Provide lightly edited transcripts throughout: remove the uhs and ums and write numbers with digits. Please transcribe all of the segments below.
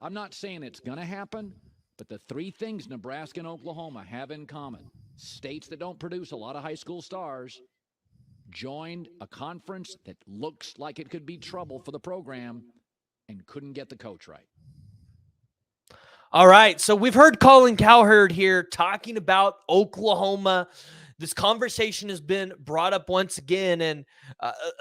I'm not saying it's going to happen, but the three things Nebraska and Oklahoma have in common, states that don't produce a lot of high school stars, joined a conference that looks like it could be trouble for the program and couldn't get the coach right. All right, so we've heard Colin Cowherd here talking about Oklahoma. This conversation has been brought up once again, and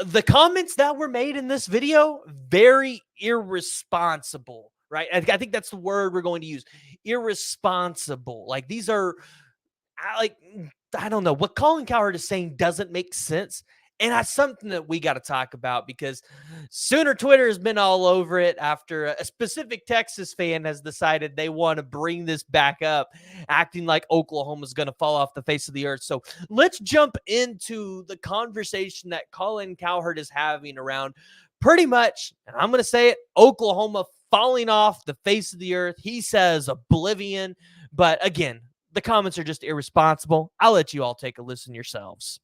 the comments that were made in this video, very irresponsible, right? I think that's the word we're going to use, irresponsible. Like, these are, I don't know. What Colin Cowherd is saying doesn't make sense. And that's something that we got to talk about because Sooner Twitter has been all over it after a specific Texas fan has decided they want to bring this back up, acting like Oklahoma's going to fall off the face of the earth. So let's jump into the conversation that Colin Cowherd is having around pretty much, and I'm going to say it, Oklahoma falling off the face of the earth. He says oblivion. But again, the comments are just irresponsible. I'll let you all take a listen yourselves.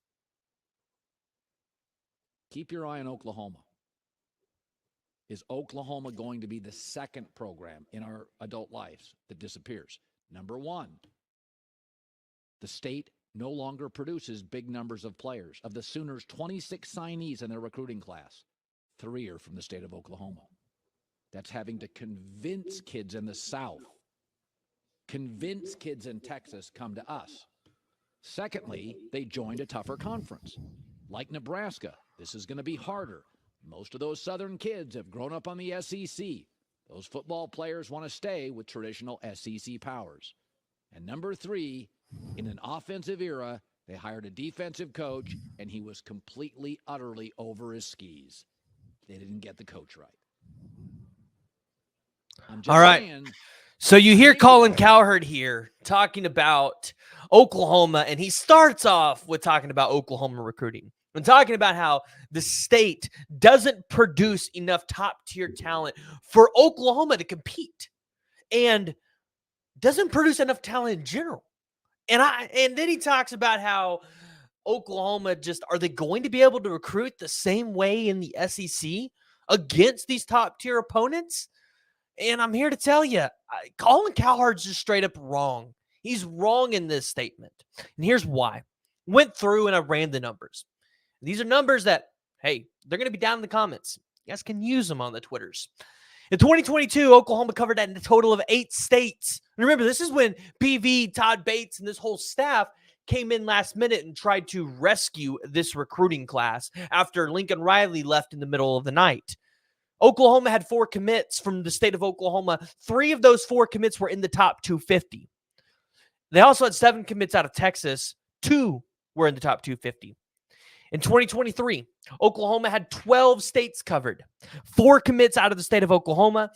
Keep your eye on Oklahoma. Is Oklahoma going to be the second program in our adult lives that disappears? Number one, the state no longer produces big numbers of players. Of the Sooners' 26 signees in their recruiting class, 3 are from the state of Oklahoma. That's having to convince kids in the South, convince kids in Texas, come to us. Secondly, they joined a tougher conference. Like Nebraska, this is going to be harder. Most of those Southern kids have grown up on the SEC. Those football players want to stay with traditional SEC powers. And number 3, in an offensive era, they hired a defensive coach, and he was completely, utterly over his skis. They didn't get the coach right. I'm just saying. So you hear Colin Cowherd here talking about Oklahoma, and he starts off with talking about Oklahoma recruiting and talking about how the state doesn't produce enough top-tier talent for Oklahoma to compete and doesn't produce enough talent in general. And then he talks about how Oklahoma are they going to be able to recruit the same way in the SEC against these top-tier opponents? And I'm here to tell you, Colin Cowherd's just straight up wrong. He's wrong in this statement. And here's why. Went through and I ran the numbers. These are numbers that, hey, they're going to be down in the comments. You guys can use them on the Twitters. In 2022, Oklahoma covered a total of 8 states. And remember, this is when PV, Todd Bates, and this whole staff came in last minute and tried to rescue this recruiting class after Lincoln Riley left in the middle of the night. Oklahoma had 4 commits from the state of Oklahoma. 3 of those 4 commits were in the top 250. They also had 7 commits out of Texas. 2 were in the top 250. In 2023, Oklahoma had 12 states covered. 4 commits out of the state of Oklahoma,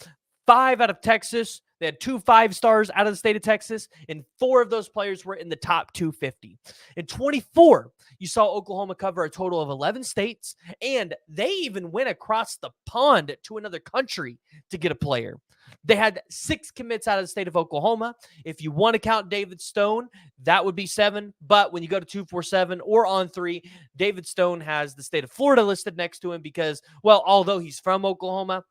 5 out of Texas. They had 2 5-stars out of the state of Texas, and 4 of those players were in the top 250. In 24, you saw Oklahoma cover a total of 11 states, and they even went across the pond to another country to get a player. They had 6 commits out of the state of Oklahoma. If you want to count David Stone, that would be 7. But when you go to 247 or on 3, David Stone has the state of Florida listed next to him because, well, although he's from Oklahoma,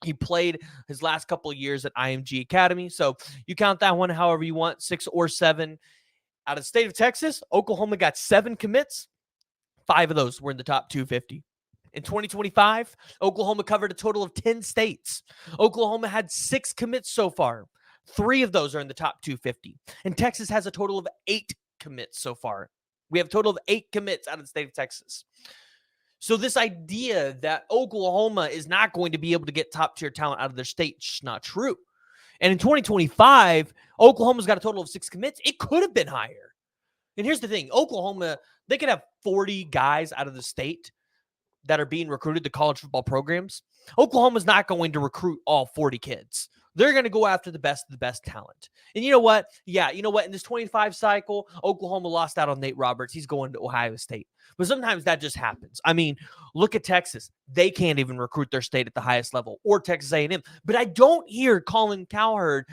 he played his last couple of years at IMG Academy. So you count that one however you want, 6 or 7. Out of the state of Texas, Oklahoma got 7 commits. 5 of those were in the top 250. In 2025, Oklahoma covered a total of 10 states. Oklahoma had 6 commits so far. 3 of those are in the top 250. And Texas has a total of 8 commits so far. We have a total of 8 commits out of the state of Texas. So this idea that Oklahoma is not going to be able to get top-tier talent out of their state is just not true. And in 2025, Oklahoma's got a total of 6 commits. It could have been higher. And here's the thing. Oklahoma, they could have 40 guys out of the state that are being recruited to college football programs. Oklahoma's not going to recruit all 40 kids. They're going to go after the best of the best talent. And you know what? Yeah, you know what? In this 25 cycle, Oklahoma lost out on Nate Roberts. He's going to Ohio State. But sometimes that just happens. I mean, look at Texas. They can't even recruit their state at the highest level, or Texas A&M. But I don't hear Colin Cowherd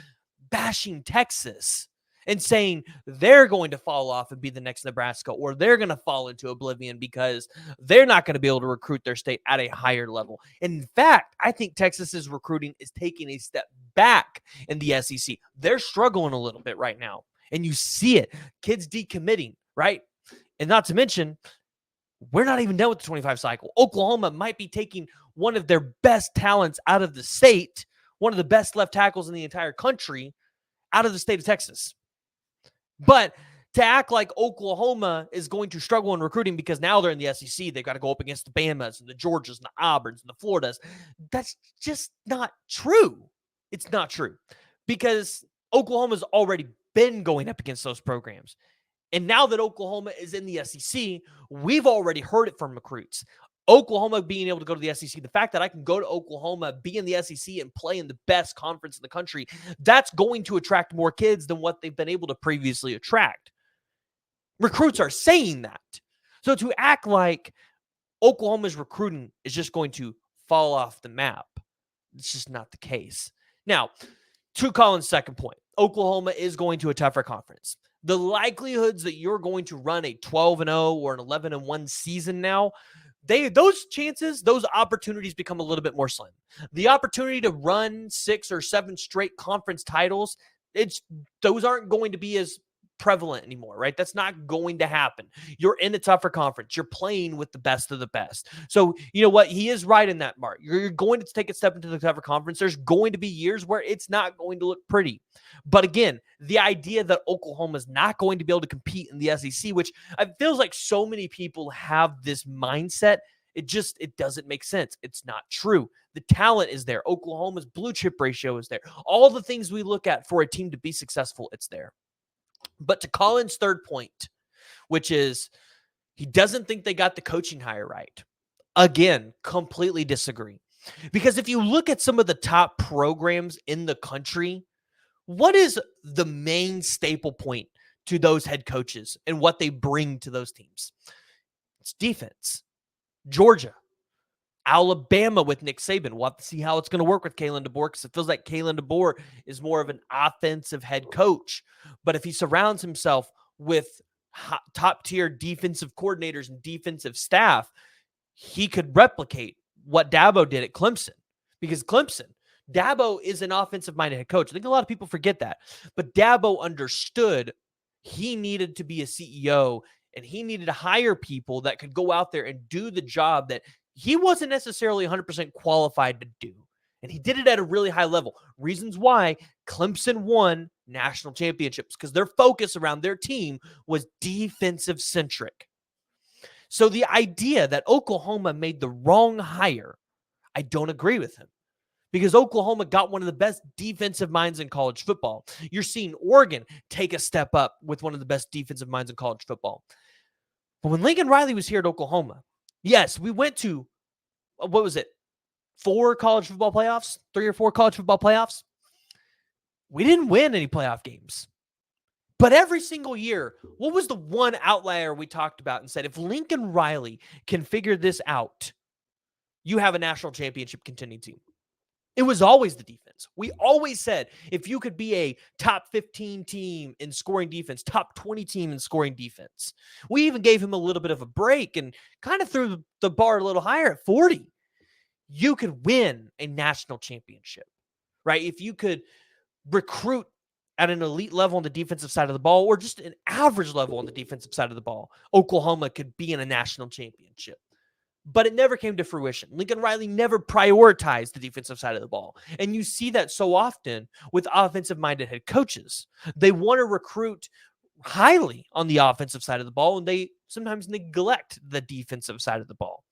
bashing Texas and saying they're going to fall off and be the next Nebraska, or they're going to fall into oblivion because they're not going to be able to recruit their state at a higher level. In fact, I think Texas's recruiting is taking a step back in the SEC. They're struggling a little bit right now, and you see it. Kids decommitting, right? And not to mention, we're not even done with the 25 cycle. Oklahoma might be taking one of their best talents out of the state, one of the best left tackles in the entire country, out of the state of Texas. But to act like Oklahoma is going to struggle in recruiting because now they're in the SEC, they've got to go up against the Bamas and the Georgias and the Auburns and the Floridas. That's just not true. It's not true because Oklahoma's already been going up against those programs. And now that Oklahoma is in the SEC, we've already heard it from recruits. Oklahoma being able to go to the SEC, the fact that I can go to Oklahoma, be in the SEC, and play in the best conference in the country, that's going to attract more kids than what they've been able to previously attract. Recruits are saying that. So to act like Oklahoma's recruiting is just going to fall off the map, it's just not the case. Now, to Colin's second point, Oklahoma is going to a tougher conference. The likelihoods that you're going to run a 12-0 or an 11-1 season now, those chances, those opportunities become a little bit more slim. The opportunity to run 6 or 7 straight conference titles, those aren't going to be as prevalent anymore, right? That's not going to happen. You're in a tougher conference. You're playing with the best of the best. So, you know what? He is right in that, Mark. You're going to take a step into the tougher conference. There's going to be years where it's not going to look pretty. But again, the idea that Oklahoma is not going to be able to compete in the SEC, which it feels like so many people have this mindset, it doesn't make sense. It's not true. The talent is there. Oklahoma's blue chip ratio is there. All the things we look at for a team to be successful, it's there. But to Colin's third point, which is he doesn't think they got the coaching hire right. Again, completely disagree. Because if you look at some of the top programs in the country, what is the main staple point to those head coaches and what they bring to those teams? It's defense. Georgia, Alabama with Nick Saban. We'll have to see how it's going to work with Kalen DeBoer because it feels like Kalen DeBoer is more of an offensive head coach. But if he surrounds himself with top-tier defensive coordinators and defensive staff, he could replicate what Dabo did at Clemson. Because Dabo is an offensive-minded head coach. I think a lot of people forget that. But Dabo understood he needed to be a CEO and he needed to hire people that could go out there and do the job that he wasn't necessarily 100% qualified to do. And he did it at a really high level. Reasons why Clemson won national championships, because their focus around their team was defensive centric. So the idea that Oklahoma made the wrong hire, I don't agree with him. Because Oklahoma got one of the best defensive minds in college football. You're seeing Oregon take a step up with one of the best defensive minds in college football. But when Lincoln Riley was here at Oklahoma, yes, we went to, 4 college football playoffs? 3 or 4 college football playoffs? We didn't win any playoff games. But every single year, what was the one outlier we talked about and said, if Lincoln Riley can figure this out, you have a national championship contending team? It was always the defense. We always said, if you could be a top 15 team in scoring defense, top 20 team in scoring defense. We even gave him a little bit of a break and kind of threw the bar a little higher at 40. You could win a national championship, right? If you could recruit at an elite level on the defensive side of the ball or just an average level on the defensive side of the ball, Oklahoma could be in a national championship. But it never came to fruition. Lincoln Riley never prioritized the defensive side of the ball. And you see that so often with offensive-minded head coaches. They want to recruit highly on the offensive side of the ball, and they sometimes neglect the defensive side of the ball.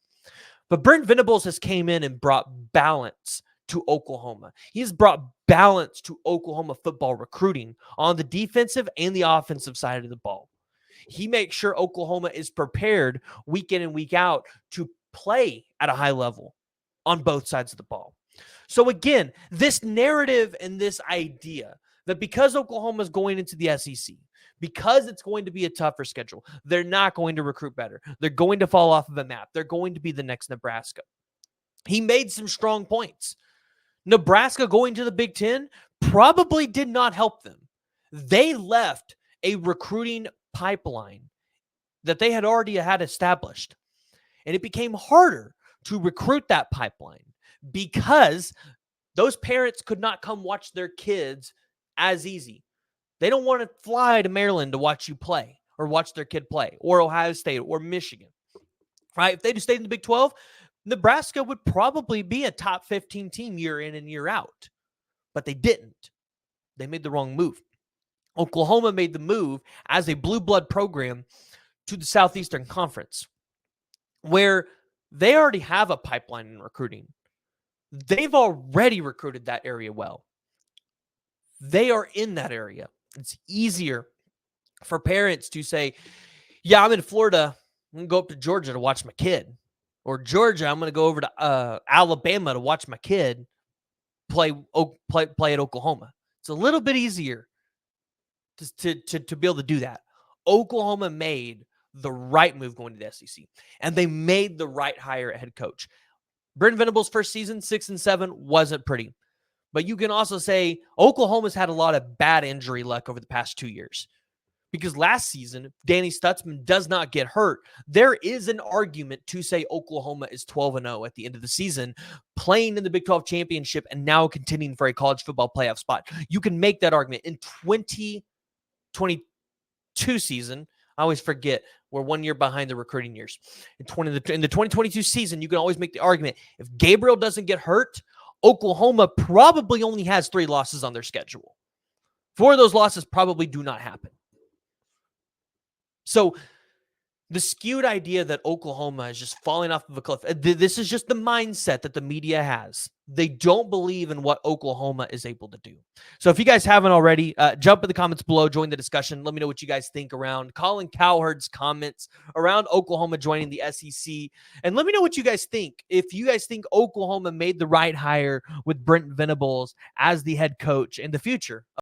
But Brent Venables has came in and brought balance to Oklahoma. He's brought balance to Oklahoma football recruiting on the defensive and the offensive side of the ball. He makes sure Oklahoma is prepared week in and week out to play at a high level on both sides of the ball. So again, this narrative and this idea that because Oklahoma is going into the SEC, because it's going to be a tougher schedule, they're not going to recruit better. They're going to fall off of a map. They're going to be the next Nebraska. He made some strong points. Nebraska going to the Big Ten probably did not help them. They left a recruiting pipeline that they had already had established. And it became harder to recruit that pipeline because those parents could not come watch their kids as easy. They don't want to fly to Maryland to watch you play or watch their kid play, or Ohio State or Michigan, right? If they just stayed in the Big 12, Nebraska would probably be a top 15 team year in and year out. But they didn't. They made the wrong move. Oklahoma made the move as a blue blood program to the Southeastern Conference, where they already have a pipeline in recruiting. They've already recruited that area well. They are in that area. It's easier for parents to say, yeah, I'm in Florida. I'm going to go up to Georgia to watch my kid. Or Georgia, I'm going to go over to Alabama to watch my kid play at Oklahoma. It's a little bit easier to be able to do that. Oklahoma made the right move going to the SEC, and they made the right hire at head coach. Brent Venables' first season, 6-7, wasn't pretty. But you can also say Oklahoma's had a lot of bad injury luck over the past 2 years. Because last season, Danny Stutzman does not get hurt. There is an argument to say Oklahoma is 12-0 at the end of the season, playing in the Big 12 championship and now contending for a college football playoff spot. You can make that argument. In 2022 season, I always forget we're 1 year behind the recruiting years. In the 2022 season, you can always make the argument if Gabriel doesn't get hurt, Oklahoma probably only has 3 losses on their schedule. 4 of those losses probably do not happen. So the skewed idea that Oklahoma is just falling off of a cliff, this is just the mindset that the media has. They don't believe in what Oklahoma is able to do. So if you guys haven't already, jump in the comments below, join the discussion. Let me know what you guys think around Colin Cowherd's comments around Oklahoma joining the SEC. And let me know what you guys think. If you guys think Oklahoma made the right hire with Brent Venables as the head coach in the future